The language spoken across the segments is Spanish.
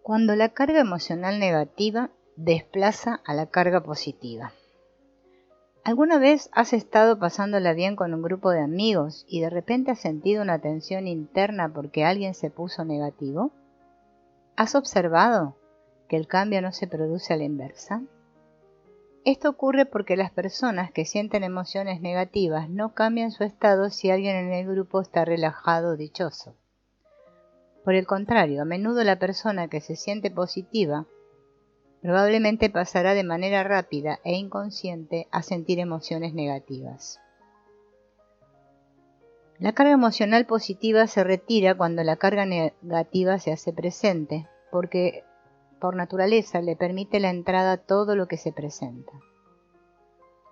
Cuando la carga emocional negativa desplaza a la carga positiva. ¿Alguna vez has estado pasándola bien con un grupo de amigos y de repente has sentido una tensión interna porque alguien se puso negativo? ¿Has observado que el cambio no se produce a la inversa? Esto ocurre porque las personas que sienten emociones negativas no cambian su estado si alguien en el grupo está relajado o dichoso. Por el contrario, a menudo la persona que se siente positiva probablemente pasará de manera rápida e inconsciente a sentir emociones negativas. La carga emocional positiva se retira cuando la carga negativa se hace presente, porque por naturaleza le permite la entrada a todo lo que se presenta.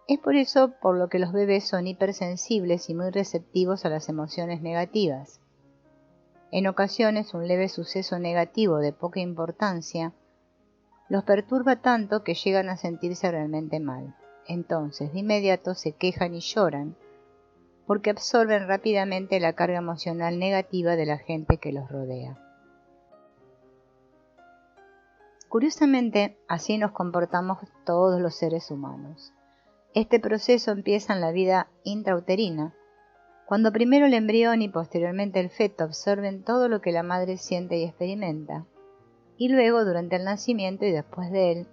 Es por eso por lo que los bebés son hipersensibles y muy receptivos a las emociones negativas. En ocasiones, un leve suceso negativo de poca importancia los perturba tanto que llegan a sentirse realmente mal. Entonces, de inmediato se quejan y lloran, porque absorben rápidamente la carga emocional negativa de la gente que los rodea. Curiosamente, así nos comportamos todos los seres humanos. Este proceso empieza en la vida intrauterina, cuando primero el embrión y posteriormente el feto absorben todo lo que la madre siente y experimenta, y luego durante el nacimiento y después de él,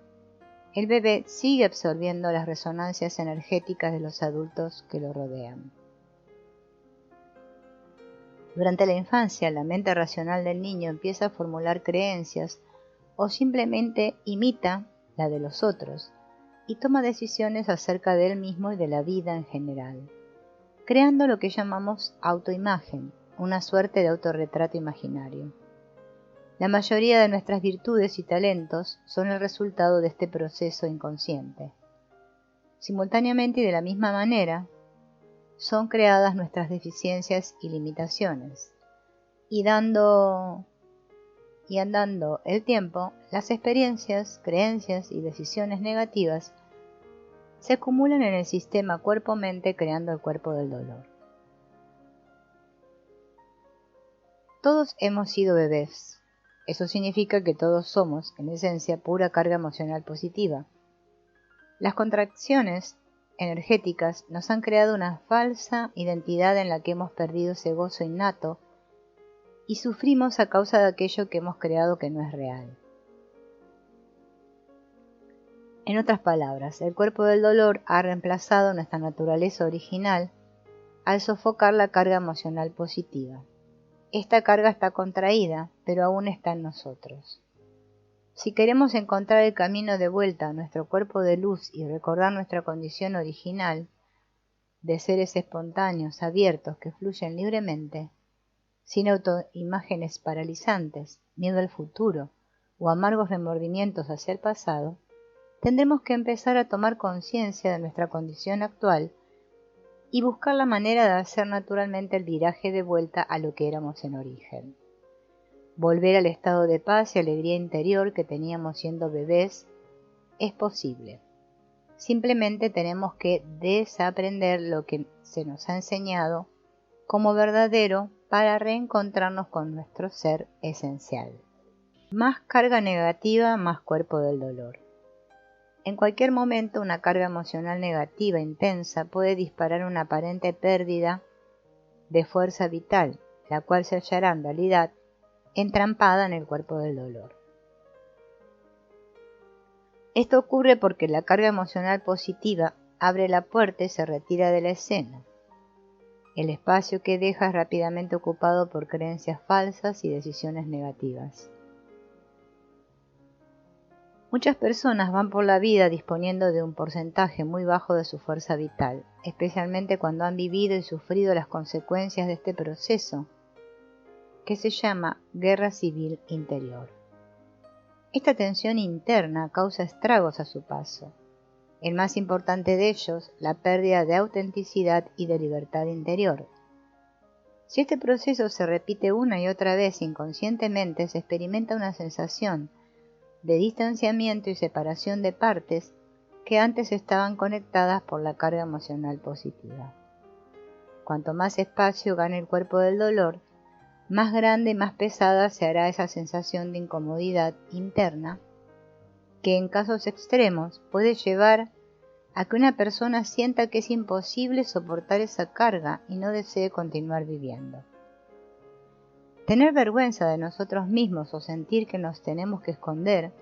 el bebé sigue absorbiendo las resonancias energéticas de los adultos que lo rodean. Durante la infancia, la mente racional del niño empieza a formular creencias o simplemente imita la de los otros y toma decisiones acerca de él mismo y de la vida en general, creando lo que llamamos autoimagen, una suerte de autorretrato imaginario. La mayoría de nuestras virtudes y talentos son el resultado de este proceso inconsciente. Simultáneamente y de la misma manera, son creadas nuestras deficiencias y limitaciones. Y andando el tiempo, las experiencias, creencias y decisiones negativas se acumulan en el sistema cuerpo-mente creando el cuerpo del dolor. Todos hemos sido bebés. Eso significa que todos somos, en esencia, pura carga emocional positiva. Las contracciones energéticas nos han creado una falsa identidad en la que hemos perdido ese gozo innato y sufrimos a causa de aquello que hemos creado que no es real. En otras palabras, el cuerpo del dolor ha reemplazado nuestra naturaleza original al sofocar la carga emocional positiva. Esta carga está contraída, pero aún está en nosotros. Si queremos encontrar el camino de vuelta a nuestro cuerpo de luz y recordar nuestra condición original, de seres espontáneos, abiertos, que fluyen libremente, sin autoimágenes paralizantes, miedo al futuro o amargos remordimientos hacia el pasado, tendremos que empezar a tomar conciencia de nuestra condición actual y buscar la manera de hacer naturalmente el viraje de vuelta a lo que éramos en origen. Volver al estado de paz y alegría interior que teníamos siendo bebés es posible. Simplemente tenemos que desaprender lo que se nos ha enseñado como verdadero para reencontrarnos con nuestro ser esencial. Más carga negativa, más cuerpo del dolor. En cualquier momento, una carga emocional negativa intensa puede disparar una aparente pérdida de fuerza vital, la cual se hallará en realidad entrampada en el cuerpo del dolor. Esto ocurre porque la carga emocional positiva abre la puerta y se retira de la escena. El espacio que deja es rápidamente ocupado por creencias falsas y decisiones negativas. Muchas personas van por la vida disponiendo de un porcentaje muy bajo de su fuerza vital, especialmente cuando han vivido y sufrido las consecuencias de este proceso, que se llama guerra civil interior. Esta tensión interna causa estragos a su paso. El más importante de ellos, la pérdida de autenticidad y de libertad interior. Si este proceso se repite una y otra vez inconscientemente, se experimenta una sensación de distanciamiento y separación de partes que antes estaban conectadas por la carga emocional positiva. Cuanto más espacio gane el cuerpo del dolor, más grande y más pesada se hará esa sensación de incomodidad interna que en casos extremos puede llevar a que una persona sienta que es imposible soportar esa carga y no desee continuar viviendo. Tener vergüenza de nosotros mismos o sentir que nos tenemos que esconder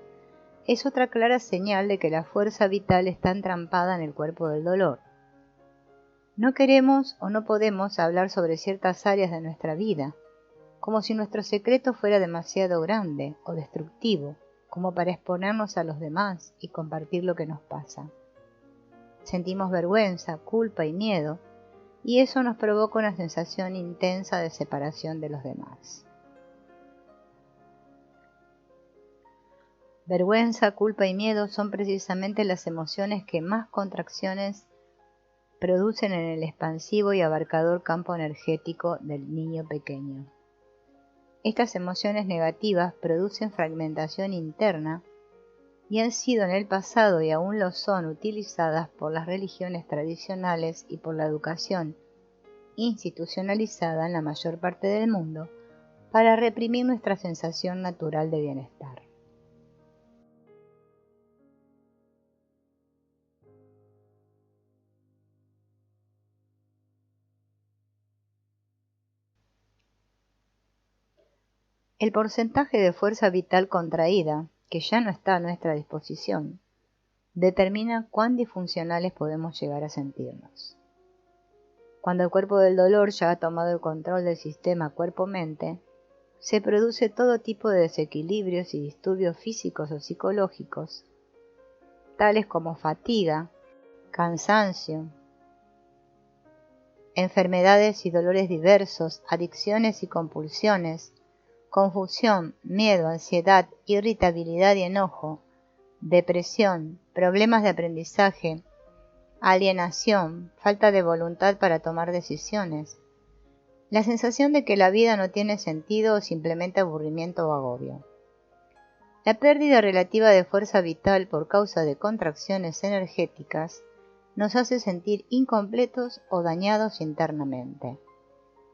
es otra clara señal de que la fuerza vital está entrampada en el cuerpo del dolor. No queremos o no podemos hablar sobre ciertas áreas de nuestra vida, como si nuestro secreto fuera demasiado grande o destructivo, como para exponernos a los demás y compartir lo que nos pasa. Sentimos vergüenza, culpa y miedo, y eso nos provoca una sensación intensa de separación de los demás. Vergüenza, culpa y miedo son precisamente las emociones que más contracciones producen en el expansivo y abarcador campo energético del niño pequeño. Estas emociones negativas producen fragmentación interna y han sido en el pasado y aún lo son utilizadas por las religiones tradicionales y por la educación institucionalizada en la mayor parte del mundo para reprimir nuestra sensación natural de bienestar. El porcentaje de fuerza vital contraída, que ya no está a nuestra disposición, determina cuán disfuncionales podemos llegar a sentirnos. Cuando el cuerpo del dolor ya ha tomado el control del sistema cuerpo-mente, se produce todo tipo de desequilibrios y disturbios físicos o psicológicos, tales como fatiga, cansancio, enfermedades y dolores diversos, adicciones y compulsiones, confusión, miedo, ansiedad, irritabilidad y enojo, depresión, problemas de aprendizaje, alienación, falta de voluntad para tomar decisiones, la sensación de que la vida no tiene sentido o simplemente aburrimiento o agobio. La pérdida relativa de fuerza vital por causa de contracciones energéticas nos hace sentir incompletos o dañados internamente.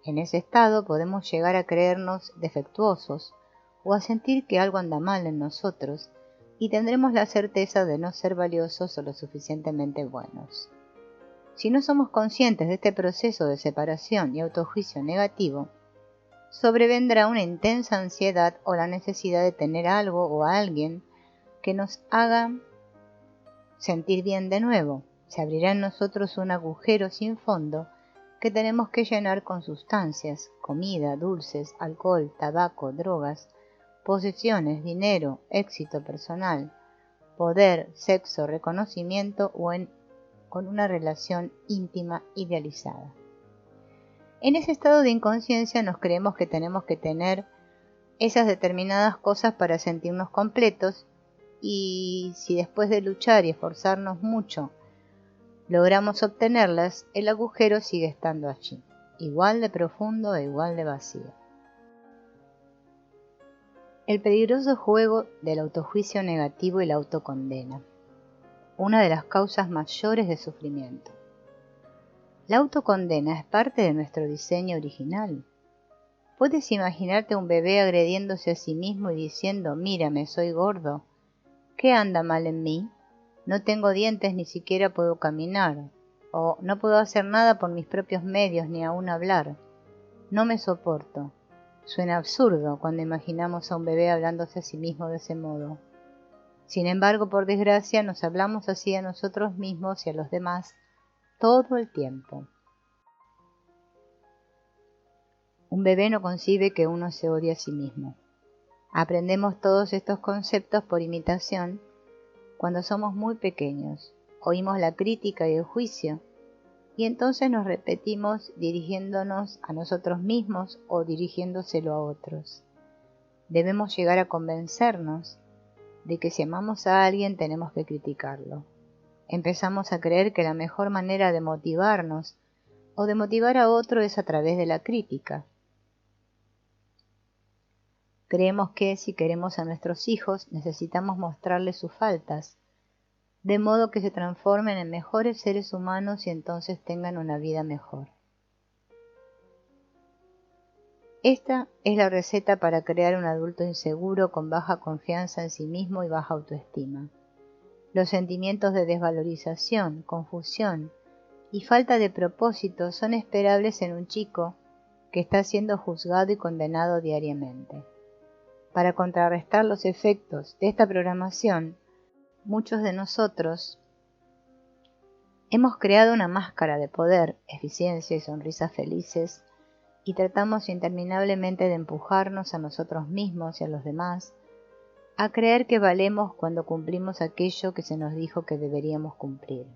En ese estado podemos llegar a creernos defectuosos o a sentir que algo anda mal en nosotros y tendremos la certeza de no ser valiosos o lo suficientemente buenos. Si no somos conscientes de este proceso de separación y autojuicio negativo, sobrevendrá una intensa ansiedad o la necesidad de tener algo o a alguien que nos haga sentir bien de nuevo. Se abrirá en nosotros un agujero sin fondo que tenemos que llenar con sustancias, comida, dulces, alcohol, tabaco, drogas, posesiones, dinero, éxito personal, poder, sexo, reconocimiento o con una relación íntima idealizada. En ese estado de inconsciencia nos creemos que tenemos que tener esas determinadas cosas para sentirnos completos y si después de luchar y esforzarnos mucho logramos obtenerlas, el agujero sigue estando allí, igual de profundo e igual de vacío. El peligroso juego del autojuicio negativo y la autocondena, una de las causas mayores de sufrimiento. La autocondena es parte de nuestro diseño original. ¿Puedes imaginarte a un bebé agrediéndose a sí mismo y diciendo, mírame, soy gordo? ¿Qué anda mal en mí? No tengo dientes, ni siquiera puedo caminar, o no puedo hacer nada por mis propios medios, ni aún hablar. No me soporto. Suena absurdo cuando imaginamos a un bebé hablándose a sí mismo de ese modo. Sin embargo, por desgracia, nos hablamos así a nosotros mismos y a los demás todo el tiempo. Un bebé no concibe que uno se odie a sí mismo. Aprendemos todos estos conceptos por imitación cuando somos muy pequeños, oímos la crítica y el juicio, y entonces nos repetimos dirigiéndonos a nosotros mismos o dirigiéndoselo a otros. Debemos llegar a convencernos de que si amamos a alguien tenemos que criticarlo. Empezamos a creer que la mejor manera de motivarnos o de motivar a otro es a través de la crítica. Creemos que si queremos a nuestros hijos necesitamos mostrarles sus faltas, de modo que se transformen en mejores seres humanos y entonces tengan una vida mejor. Esta es la receta para crear un adulto inseguro con baja confianza en sí mismo y baja autoestima. Los sentimientos de desvalorización, confusión y falta de propósito son esperables en un chico que está siendo juzgado y condenado diariamente. Para contrarrestar los efectos de esta programación, muchos de nosotros hemos creado una máscara de poder, eficiencia y sonrisas felices y tratamos interminablemente de empujarnos a nosotros mismos y a los demás a creer que valemos cuando cumplimos aquello que se nos dijo que deberíamos cumplir.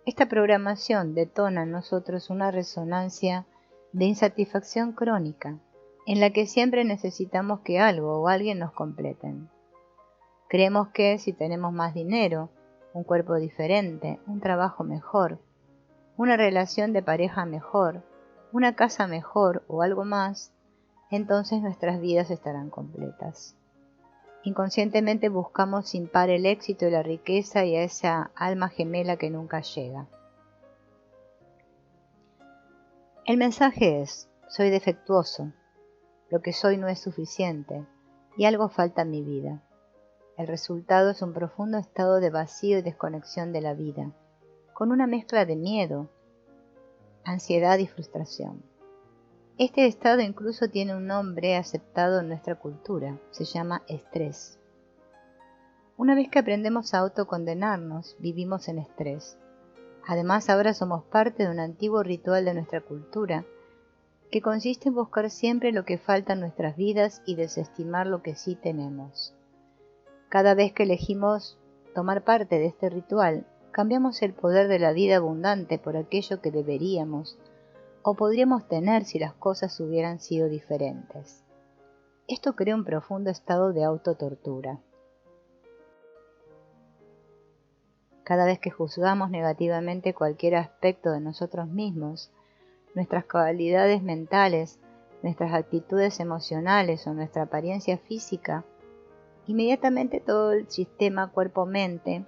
Esta programación detona en nosotros una resonancia de insatisfacción crónica, en la que siempre necesitamos que algo o alguien nos completen. Creemos que si tenemos más dinero, un cuerpo diferente, un trabajo mejor, una relación de pareja mejor, una casa mejor o algo más, entonces nuestras vidas estarán completas. Inconscientemente buscamos sin par el éxito y la riqueza y a esa alma gemela que nunca llega. El mensaje es: soy defectuoso, lo que soy no es suficiente y algo falta en mi vida. El resultado es un profundo estado de vacío y desconexión de la vida, con una mezcla de miedo, ansiedad y frustración. Este estado incluso tiene un nombre aceptado en nuestra cultura, se llama estrés. Una vez que aprendemos a autocondenarnos, vivimos en estrés. Además, ahora somos parte de un antiguo ritual de nuestra cultura, que consiste en buscar siempre lo que falta en nuestras vidas y desestimar lo que sí tenemos. Cada vez que elegimos tomar parte de este ritual, cambiamos el poder de la vida abundante por aquello que deberíamos o podríamos tener si las cosas hubieran sido diferentes. Esto crea un profundo estado de autotortura. Cada vez que juzgamos negativamente cualquier aspecto de nosotros mismos, nuestras cualidades mentales, nuestras actitudes emocionales o nuestra apariencia física, inmediatamente todo el sistema cuerpo-mente,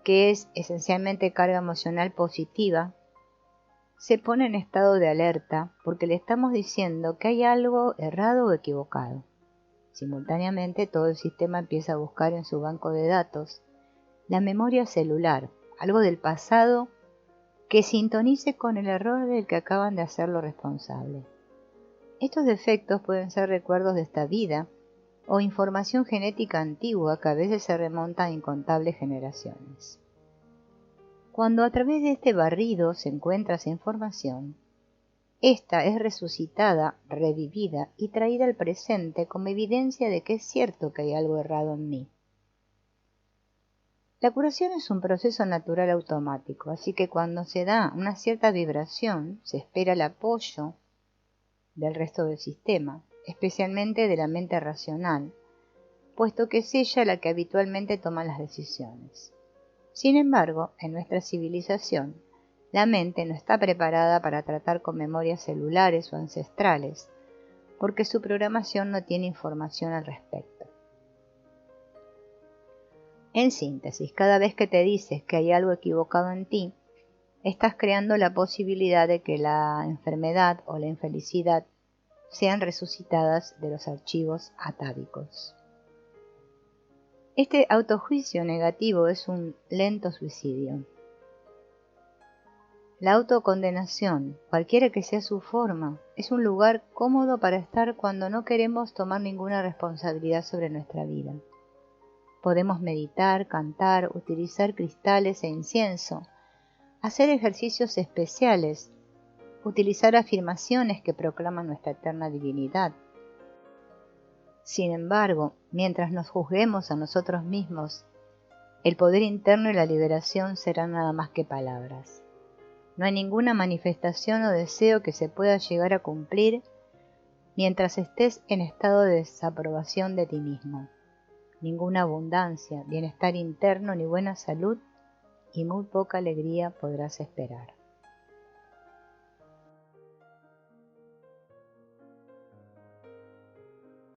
que es esencialmente carga emocional positiva, se pone en estado de alerta porque le estamos diciendo que hay algo errado o equivocado. Simultáneamente todo el sistema empieza a buscar en su banco de datos la memoria celular, algo del pasado que sintonice con el error del que acaban de hacerlo responsable. Estos defectos pueden ser recuerdos de esta vida o información genética antigua que a veces se remonta a incontables generaciones. Cuando a través de este barrido se encuentra esa información, esta es resucitada, revivida y traída al presente como evidencia de que es cierto que hay algo errado en mí. La curación es un proceso natural automático, así que cuando se da una cierta vibración, se espera el apoyo del resto del sistema, especialmente de la mente racional, puesto que es ella la que habitualmente toma las decisiones. Sin embargo, en nuestra civilización, la mente no está preparada para tratar con memorias celulares o ancestrales, porque su programación no tiene información al respecto. En síntesis, cada vez que te dices que hay algo equivocado en ti, estás creando la posibilidad de que la enfermedad o la infelicidad sean resucitadas de los archivos atávicos. Este autojuicio negativo es un lento suicidio. La autocondenación, cualquiera que sea su forma, es un lugar cómodo para estar cuando no queremos tomar ninguna responsabilidad sobre nuestra vida. Podemos meditar, cantar, utilizar cristales e incienso, hacer ejercicios especiales, utilizar afirmaciones que proclaman nuestra eterna divinidad. Sin embargo, mientras nos juzguemos a nosotros mismos, el poder interno y la liberación serán nada más que palabras. No hay ninguna manifestación o deseo que se pueda llegar a cumplir mientras estés en estado de desaprobación de ti mismo. Ninguna abundancia, bienestar interno ni buena salud y muy poca alegría podrás esperar.